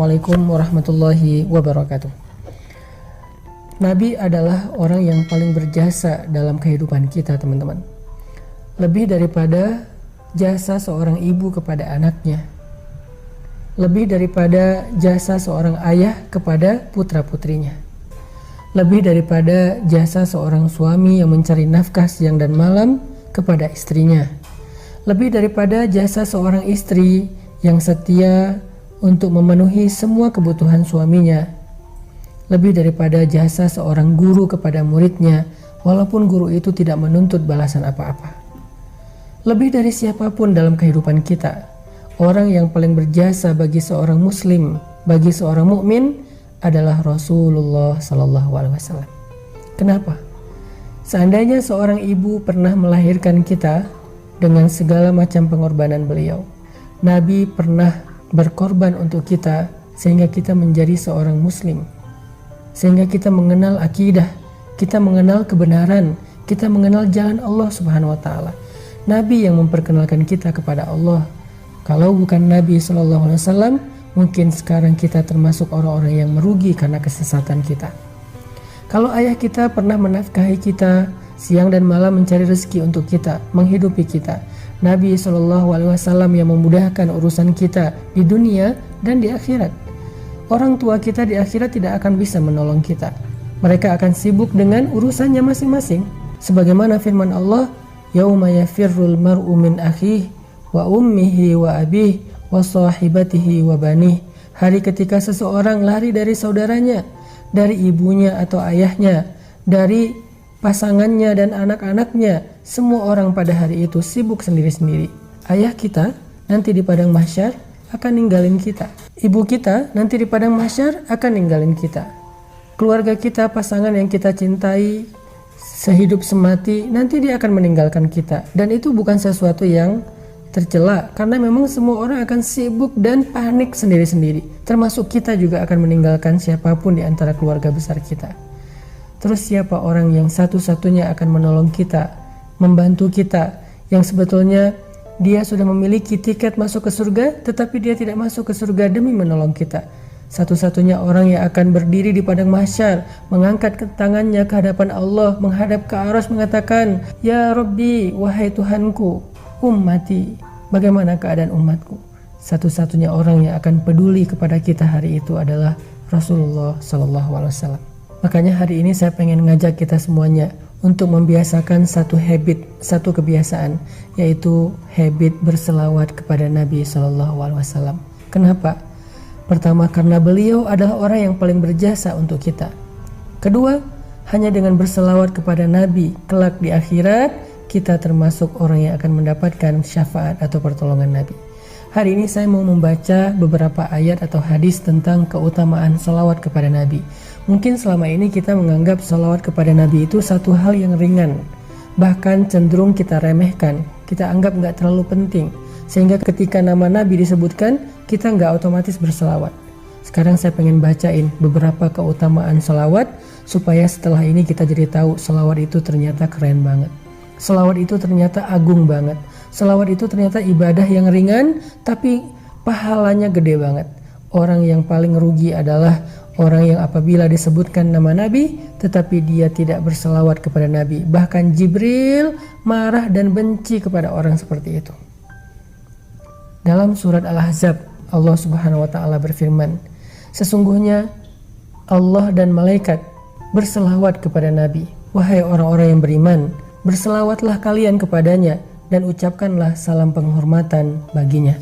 Assalamualaikum warahmatullahi wabarakatuh. Nabi adalah orang yang paling berjasa dalam kehidupan kita, teman-teman. Lebih daripada jasa seorang ibu kepada anaknya, lebih daripada jasa seorang ayah kepada putra-putrinya, lebih daripada jasa seorang suami yang mencari nafkah siang dan malam kepada istrinya, lebih daripada jasa seorang istri yang setia untuk memenuhi semua kebutuhan suaminya, lebih daripada jasa seorang guru kepada muridnya walaupun guru itu tidak menuntut balasan apa-apa. Lebih dari siapapun dalam kehidupan kita, orang yang paling berjasa bagi seorang muslim, bagi seorang mukmin adalah Rasulullah SAW. Kenapa? Seandainya seorang ibu pernah melahirkan kita dengan segala macam pengorbanan beliau, Nabi pernah berkorban untuk kita sehingga kita menjadi seorang muslim, sehingga kita mengenal akidah, kita mengenal kebenaran, kita mengenal jalan Allah Subhanahu wa taala. Nabi yang memperkenalkan kita kepada Allah. Kalau bukan Nabi SAW, mungkin sekarang kita termasuk orang-orang yang merugi karena kesesatan kita. Kalau ayah kita pernah menafkahi kita siang dan malam mencari rezeki untuk kita, menghidupi kita, Nabi SAW yang memudahkan urusan kita di dunia dan di akhirat. Orang tua kita di akhirat tidak akan bisa menolong kita. Mereka akan sibuk dengan urusannya masing-masing. Sebagaimana firman Allah, "Yauma yafirrul mar'u min akhihi wa ummihi wa abihi wa sahibatihi wa banih." Hari ketika seseorang lari dari saudaranya, dari ibunya atau ayahnya, dari pasangannya dan anak-anaknya. Semua orang pada hari itu sibuk sendiri-sendiri. Ayah kita nanti di padang mahsyar akan ninggalin kita. Ibu kita nanti di padang mahsyar akan ninggalin kita. Keluarga kita, pasangan yang kita cintai sehidup semati, nanti dia akan meninggalkan kita. Dan itu bukan sesuatu yang tercela, karena memang semua orang akan sibuk dan panik sendiri-sendiri. Termasuk kita juga akan meninggalkan siapapun di antara keluarga besar kita. Terus siapa orang yang satu-satunya akan menolong kita, membantu kita, yang sebetulnya dia sudah memiliki tiket masuk ke surga, tetapi dia tidak masuk ke surga demi menolong kita? Satu-satunya orang yang akan berdiri di padang mahsyar, mengangkat tangannya ke hadapan Allah, menghadap ke arsy mengatakan, "Ya Rabbi, wahai Tuhanku, ummati, bagaimana keadaan umatku?" Satu-satunya orang yang akan peduli kepada kita hari itu adalah Rasulullah SAW. Makanya hari ini saya pengen ngajak kita semuanya untuk membiasakan satu habit, satu kebiasaan, yaitu habit berselawat kepada Nabi SAW. Kenapa? Pertama, karena beliau adalah orang yang paling berjasa untuk kita. Kedua, hanya dengan berselawat kepada Nabi, kelak di akhirat, kita termasuk orang yang akan mendapatkan syafaat atau pertolongan Nabi. Hari ini saya mau membaca beberapa ayat atau hadis tentang keutamaan salawat kepada Nabi. Mungkin selama ini kita menganggap salawat kepada Nabi itu satu hal yang ringan, bahkan cenderung kita remehkan, kita anggap nggak terlalu penting, sehingga ketika nama Nabi disebutkan, kita nggak otomatis berselawat. Sekarang saya pengen bacain beberapa keutamaan salawat, supaya setelah ini kita jadi tahu salawat itu ternyata keren banget. Salawat itu ternyata agung banget. Salawat itu ternyata ibadah yang ringan, tapi pahalanya gede banget. Orang yang paling rugi adalah orang yang apabila disebutkan nama Nabi, tetapi dia tidak berselawat kepada Nabi. Bahkan Jibril marah dan benci kepada orang seperti itu. Dalam surat Al-Ahzab, Allah Subhanahu wa taala berfirman, "Sesungguhnya Allah dan malaikat berselawat kepada Nabi. Wahai orang-orang yang beriman, berselawatlah kalian kepadanya dan ucapkanlah salam penghormatan baginya."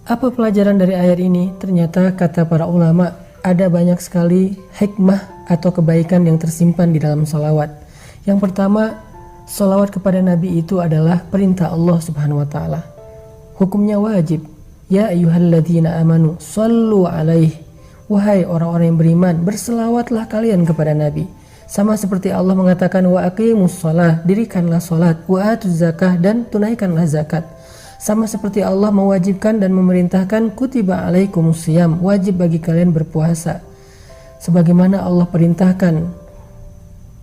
Apa pelajaran dari ayat ini? Ternyata kata para ulama, ada banyak sekali hikmah atau kebaikan yang tersimpan di dalam salawat. Yang pertama, salawat kepada Nabi itu adalah perintah Allah Subhanahu wa taala. Hukumnya wajib. Ya ayyuhalladzina amanu shallu alaihi. Wahai orang-orang yang beriman, berselawatlah kalian kepada Nabi. Sama seperti Allah mengatakan, wa aqimus shalah, dirikanlah salat, wa atuz zakah, dan tunaikanlah zakat. Sama seperti Allah mewajibkan dan memerintahkan, kutiba alaikumus shiyam, wajib bagi kalian berpuasa. Sebagaimana Allah perintahkan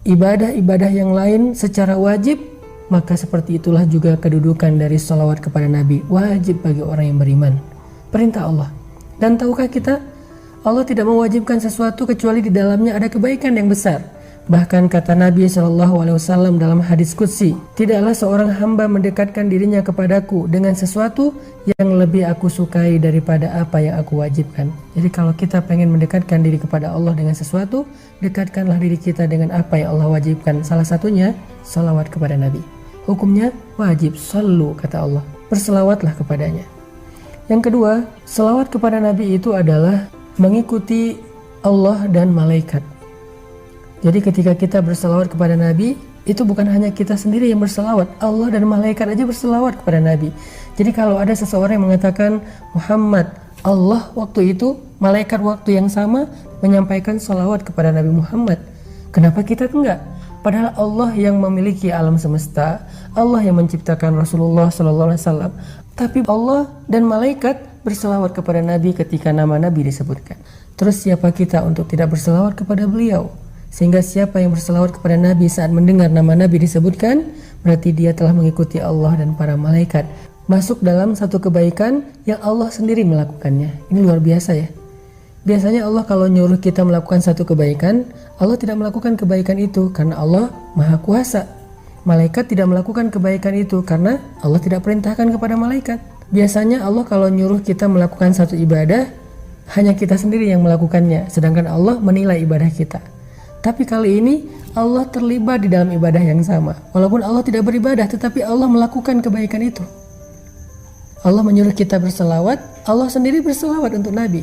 ibadah-ibadah yang lain secara wajib, maka seperti itulah juga kedudukan dari salawat kepada Nabi, wajib bagi orang yang beriman. Perintah Allah. Dan tahukah kita, Allah tidak mewajibkan sesuatu kecuali di dalamnya ada kebaikan yang besar. Bahkan kata Nabi SAW dalam hadis qudsi, tidaklah seorang hamba mendekatkan dirinya kepadaku dengan sesuatu yang lebih aku sukai daripada apa yang aku wajibkan. Jadi kalau kita pengen mendekatkan diri kepada Allah dengan sesuatu, dekatkanlah diri kita dengan apa yang Allah wajibkan. Salah satunya, salawat kepada Nabi. Hukumnya wajib, sallu kata Allah, berselawatlah kepadanya. Yang kedua, salawat kepada Nabi itu adalah mengikuti Allah dan malaikat. Jadi ketika kita berselawat kepada Nabi, itu bukan hanya kita sendiri yang berselawat, Allah dan malaikat aja berselawat kepada Nabi. Jadi kalau ada seseorang yang mengatakan Muhammad, Allah waktu itu, malaikat waktu yang sama menyampaikan salawat kepada Nabi Muhammad. Kenapa kita enggak? Padahal Allah yang memiliki alam semesta, Allah yang menciptakan Rasulullah SAW. Tapi Allah dan malaikat berselawat kepada Nabi ketika nama Nabi disebutkan. Terus siapa kita untuk tidak berselawat kepada beliau? Sehingga siapa yang berselawat kepada Nabi saat mendengar nama Nabi disebutkan, berarti dia telah mengikuti Allah dan para malaikat. Masuk dalam satu kebaikan yang Allah sendiri melakukannya. Ini luar biasa ya. Biasanya Allah kalau nyuruh kita melakukan satu kebaikan, Allah tidak melakukan kebaikan itu karena Allah Maha Kuasa. Malaikat tidak melakukan kebaikan itu karena Allah tidak perintahkan kepada malaikat. Biasanya Allah kalau nyuruh kita melakukan satu ibadah, hanya kita sendiri yang melakukannya, sedangkan Allah menilai ibadah kita. Tapi kali ini Allah terlibat di dalam ibadah yang sama. Walaupun Allah tidak beribadah, tetapi Allah melakukan kebaikan itu. Allah menyuruh kita berselawat, Allah sendiri berselawat untuk Nabi.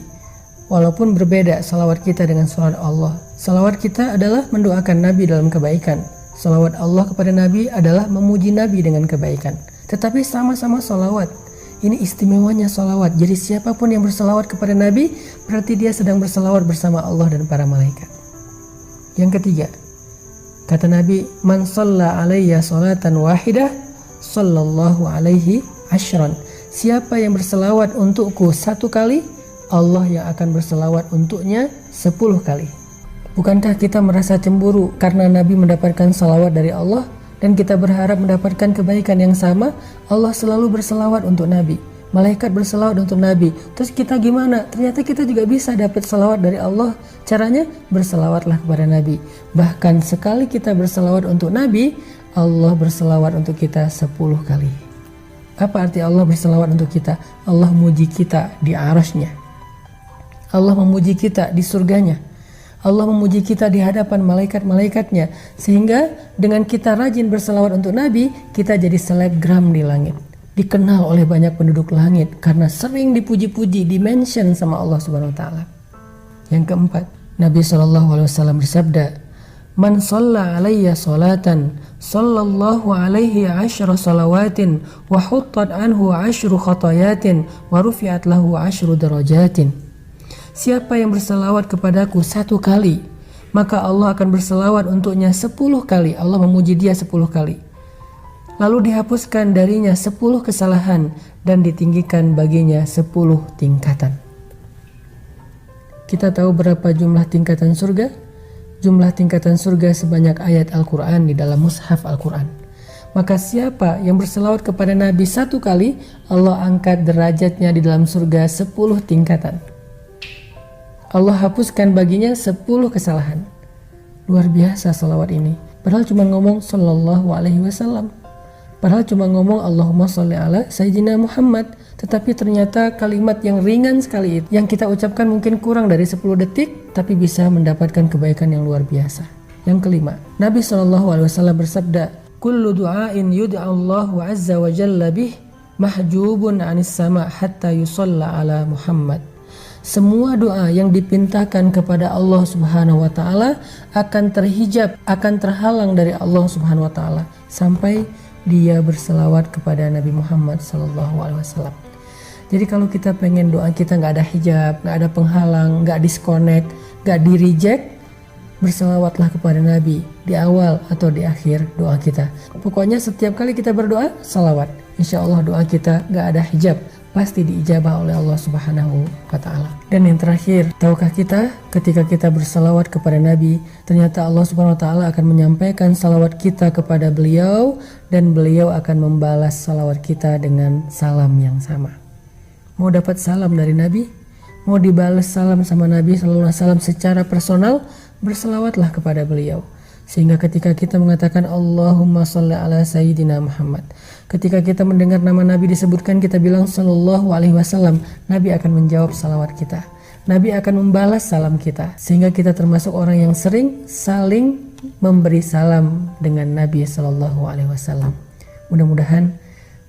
Walaupun berbeda salawat kita dengan salawat Allah. Salawat kita adalah mendoakan Nabi dalam kebaikan. Salawat Allah kepada Nabi adalah memuji Nabi dengan kebaikan. Tetapi sama-sama salawat. Ini istimewanya salawat. Jadi siapapun yang berselawat kepada Nabi, berarti dia sedang berselawat bersama Allah dan para malaikat. Yang ketiga, kata Nabi, man shalla alayya salatan wahidah, sallallahu alaihi ashran. Siapa yang berselawat untukku satu kali, Allah yang akan berselawat untuknya 10 kali. Bukankah kita merasa cemburu karena Nabi mendapatkan salawat dari Allah dan kita berharap mendapatkan kebaikan yang sama? Allah selalu berselawat untuk Nabi, malaikat berselawat untuk Nabi. Terus kita gimana? Ternyata kita juga bisa dapat salawat dari Allah. Caranya berselawatlah kepada Nabi. Bahkan sekali kita berselawat untuk Nabi, Allah berselawat untuk kita 10 kali. Apa arti Allah berselawat untuk kita? Allah memuji kita di arasy-Nya. Allah memuji kita di surganya. Allah memuji kita di hadapan malaikat-malaikatnya. Sehingga dengan kita rajin berselawat untuk Nabi, kita jadi selebgram di langit. Dikenal oleh banyak penduduk langit karena sering dipuji-puji, dimention sama Allah Subhanahu wa taala. Yang keempat, Nabi SAW bersabda, man shalla alayya salatan sallallahu alaihi 10 salawatin wa huttat anhu 10 khatayatin wa rufi'at lahu 10 darajatin. Siapa yang berselawat kepadaku 1 kali, maka Allah akan berselawat untuknya 10 kali. Allah memuji dia 10 kali. Lalu dihapuskan darinya 10 kesalahan dan ditinggikan baginya 10 tingkatan. Kita tahu berapa jumlah tingkatan surga? Jumlah tingkatan surga sebanyak ayat Al-Quran di dalam mushaf Al-Quran. Maka siapa yang berselawat kepada Nabi 1 kali, Allah angkat derajatnya di dalam surga 10 tingkatan. Allah hapuskan baginya 10 kesalahan. Luar biasa salawat ini. Padahal cuma ngomong sallallahu alaihi wasallam. Padahal cuma ngomong Allahumma sholli ala Sayyidina Muhammad. Tetapi ternyata kalimat yang ringan sekali itu, yang kita ucapkan mungkin kurang dari 10 detik, tapi bisa mendapatkan kebaikan yang luar biasa. Yang kelima, Nabi SAW bersabda, kullu du'ain yud'allahu azza wa jalla bih mahjubun anis sama hatta yusalla ala Muhammad. Semua doa yang dipintakan kepada Allah Subhanahu wa taala akan terhijab, akan terhalang dari Allah Subhanahu wa taala sampai dia berselawat kepada Nabi Muhammad SAW. Jadi kalau kita pengen doa kita nggak ada hijab, nggak ada penghalang, nggak disconnect, nggak di reject, berselawatlah kepada Nabi di awal atau di akhir doa kita. Pokoknya setiap kali kita berdoa, salawat. Insya Allah doa kita nggak ada hijab, pasti diijabah oleh Allah Subhanahu wa Ta'ala. Dan yang terakhir, tahukah kita ketika kita bersalawat kepada Nabi, ternyata Allah Subhanahu wa Ta'ala akan menyampaikan salawat kita kepada beliau dan beliau akan membalas salawat kita dengan salam yang sama. Mau dapat salam dari Nabi? mau dibales salam sama Nabi SAW secara personal, berselawatlah kepada beliau. Sehingga ketika kita mengatakan Allahumma sholli ala Sayyidina Muhammad, ketika kita mendengar nama Nabi disebutkan, kita bilang Sallallahu Alaihi Wasallam, Nabi akan menjawab salawat kita. Nabi akan membalas salam kita. Sehingga kita termasuk orang yang sering saling memberi salam dengan Nabi Sallallahu Alaihi Wasallam. Mudah-mudahan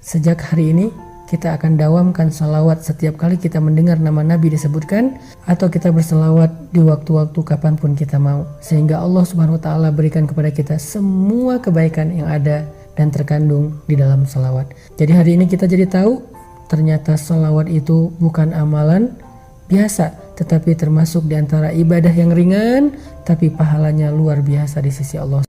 sejak hari ini kita akan dawamkan salawat setiap kali kita mendengar nama Nabi disebutkan, atau kita berselawat di waktu-waktu kapanpun kita mau, sehingga Allah Subhanahu wa Ta'ala berikan kepada kita semua kebaikan yang ada dan terkandung di dalam salawat. Jadi hari ini kita jadi tahu ternyata salawat itu bukan amalan biasa, tetapi termasuk di antara ibadah yang ringan tapi pahalanya luar biasa di sisi Allah.